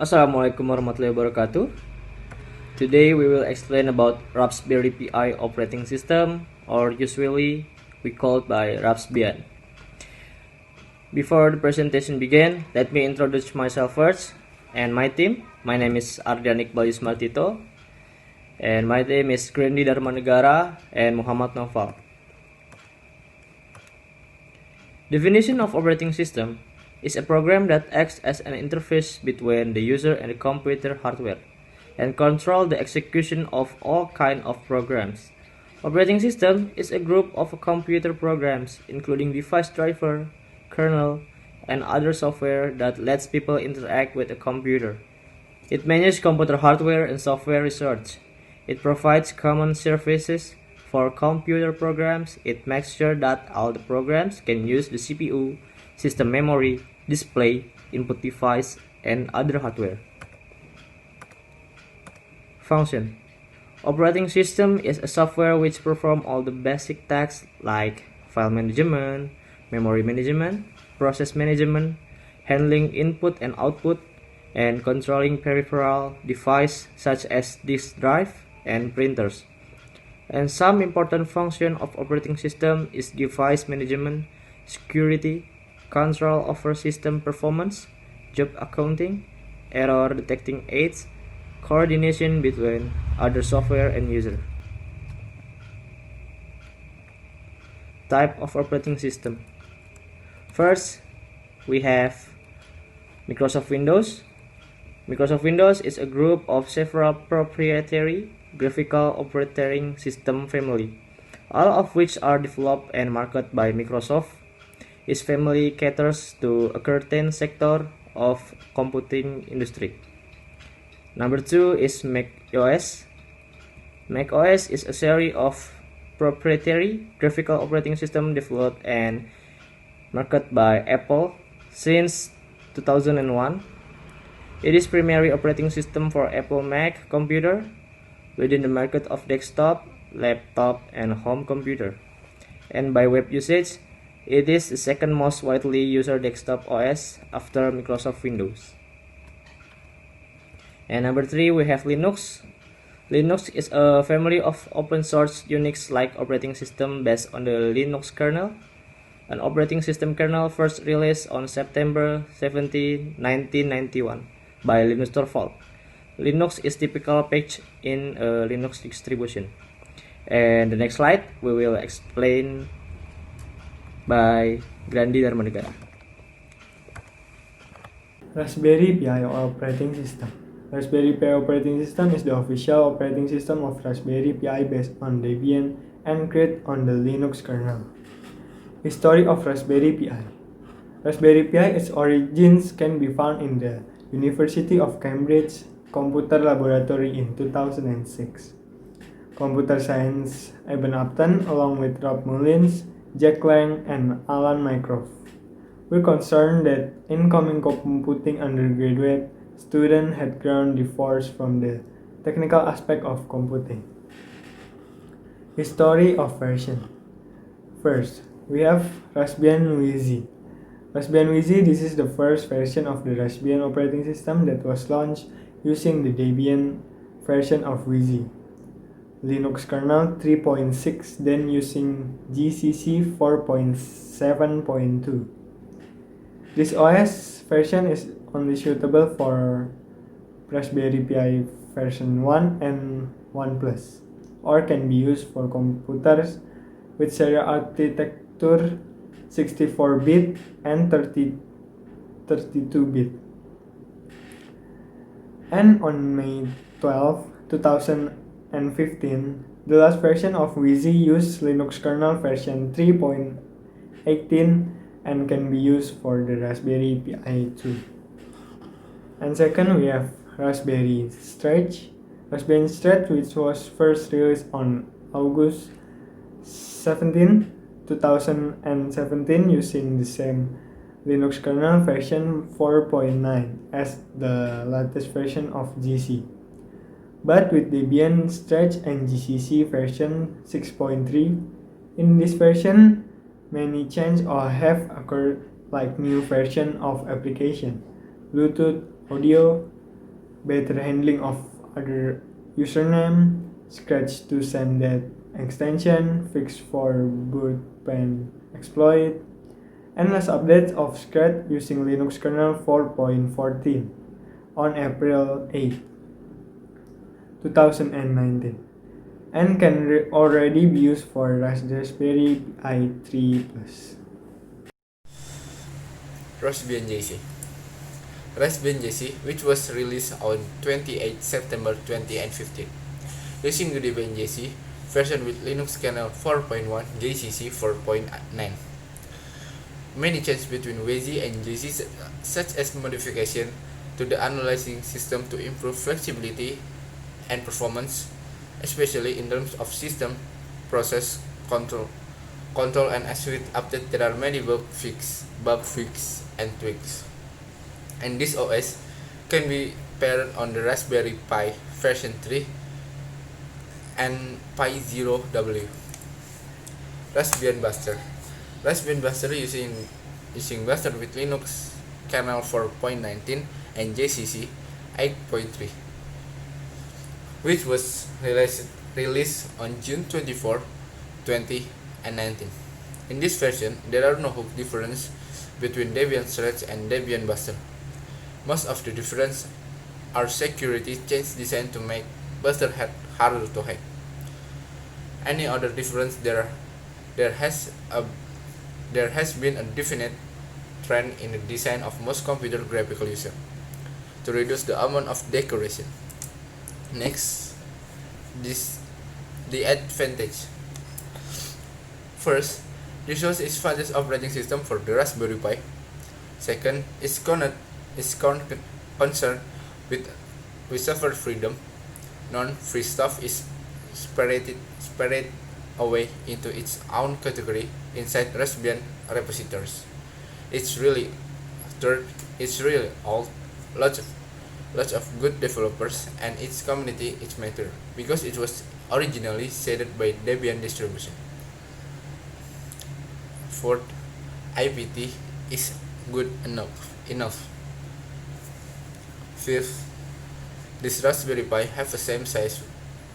Assalamualaikum warahmatullahi wabarakatuh. Today we will explain about Raspberry Pi operating system, or usually we call it by Raspbian. Before the presentation begin, let me introduce myself first and my team. My name is Ardian Iqbal Yusmartito, and my team is Grandy Damarnegara and Muhammad Naufal. Definition of operating system is a program that acts as an interface between the user and the computer hardware and control the execution of all kinds of programs. Operating system is a group of computer programs including device driver, kernel, and other software that lets people interact with a computer. It manages computer hardware and software research. It provides common services for computer programs. It makes sure that all the programs can use the CPU, system memory, display, input device, and other hardware. Function. Operating system is a software which performs all the basic tasks like file management, memory management, process management, handling input and output, and controlling peripheral devices such as disk drive and printers. And some important function of operating system is device management, security, control over system performance, job accounting, error detecting aids, coordination between other software and user. Type of operating system. First, we have Microsoft Windows. Microsoft Windows is a group of several proprietary graphical operating system family, all of which are developed and marketed by Microsoft. Its family caters to a certain sector of computing industry. Number 2 is Mac OS. Mac OS is a series of proprietary graphical operating system developed and marketed by Apple since 2001. It is primary operating system for Apple Mac computer within the market of desktop, laptop, and home computer. And by web usage, it is the second most widely used desktop OS after Microsoft Windows. And number 3, we have Linux. Linux is a family of open source Unix-like operating system based on the Linux kernel. An operating system kernel first released on September 17, 1991 by Linus Torvald. Linux is typical packaged in a Linux distribution. And the next slide, we will explain by Grandy Damarnegara. Raspberry Pi operating system. Raspberry Pi operating system is the official operating system of Raspberry Pi based on Debian and created on the Linux kernel. History of Raspberry Pi. Raspberry Pi, its origins can be found in the University of Cambridge Computer Laboratory in 2006. Computer science Eben Upton along with Rob Mullins, Jack Lang, and Alan Mycroft. We're concerned that incoming computing undergraduate students had grown divorced from the technical aspect of computing. History of version. First, we have Raspbian Wheezy. Raspbian Wheezy, this is the first version of the Raspbian operating system that was launched using the Debian version of Wheezy. Linux kernel 3.6, then using GCC 4.7.2. This OS version is only suitable for Raspberry Pi version 1 and 1 Plus, or can be used for computers with serial architecture 64-bit and 32-bit. And on May 12, 2015, the last version of Wheezy used Linux kernel version 3.18 and can be used for the Raspberry Pi 2. And second, we have Raspberry Stretch. Raspberry Stretch, which was first released on August 17, 2017 using the same Linux kernel version 4.9 as the latest version of GC, but with Debian Stretch and GCC version 6.3. In this version, many changes or have occurred, like new version of application, Bluetooth, audio, better handling of other username, scratch to send that extension, fix for boot pen exploit, endless updates of Scratch using Linux kernel 4.14 on April 8, 2019, and can already be used for Raspberry Pi 3 Plus. Raspbian JC. Raspbian JC, which was released on 28 September 2015, using Debian JC version with Linux kernel 4.1 JCC 4.9. Many changes between WASI and JC, such as modification to the analyzing system to improve flexibility and performance, especially in terms of system process control, and as with update there are many bug fix, and tweaks. And this OS can be paired on the Raspberry Pi version 3 and Pi 0W. Raspbian Buster. Raspbian Buster using Buster with Linux kernel 4.19 and JCC 8.3, which was released on June 24, 2019. In this version, there are no hook difference between Debian threads and Debian Buster. Most of the difference are security changes designed to make Buster harder to hack. Any other difference there has been a definite trend in the design of most computer graphical user to reduce the amount of decoration. Next, the advantage. First, this was its fastest operating system for the Raspberry Pi. Second, it's concerned with software freedom. Non-free stuff is separated away into its own category inside Raspbian repositories. It's really old, lots of good developers, and its community is Matery because it was originally shaded by Debian distribution. Fourth, IPT is good enough. Fifth, this Raspberry Pi have the same size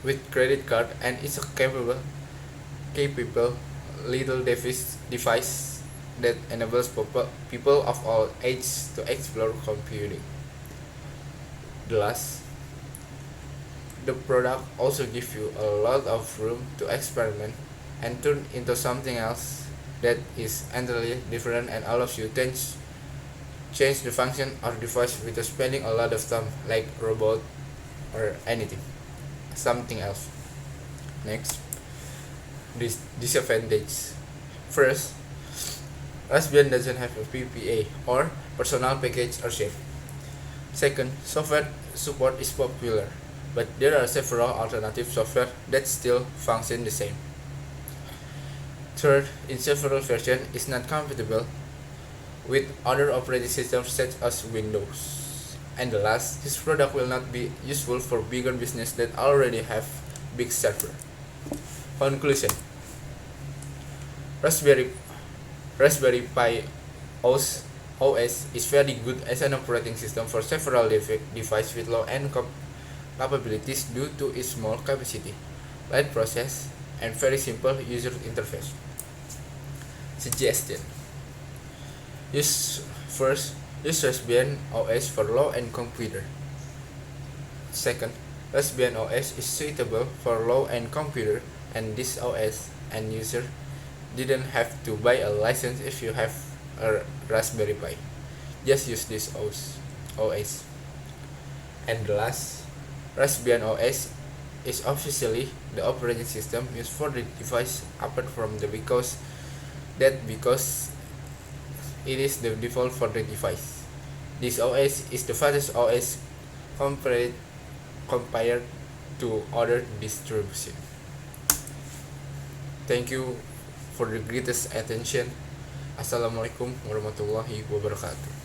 with credit card and is a capable little device that enables people of all ages to explore computing. Last, the product also gives you a lot of room to experiment and turn into something else that is entirely different and allows you to change the function or device without spending a lot of time like robot or something else. Next, this disadvantage. First, Raspbian doesn't have a PPA or personal package or shape. Second, software support is popular, but there are several alternative software that still function the same. Third, in several versions is not compatible with other operating systems such as Windows. And the last, this product will not be useful for bigger business that already have big server. Conclusion: Raspberry Pi OS is very good as an operating system for several devices with low-end capabilities due to its small capacity, light process, and very simple user interface. Suggestion: Use Raspbian OS for low-end computer. Second, Raspbian OS is suitable for low-end computer, and this OS and user didn't have to buy a license if you have a Raspberry Pi. Just use this OS. And the last, Raspbian OS is officially the operating system used for the device apart from the because it is the default for the device. This OS is the fastest OS compared to other distributions. Thank you for the greatest attention. Assalamualaikum warahmatullahi wabarakatuh.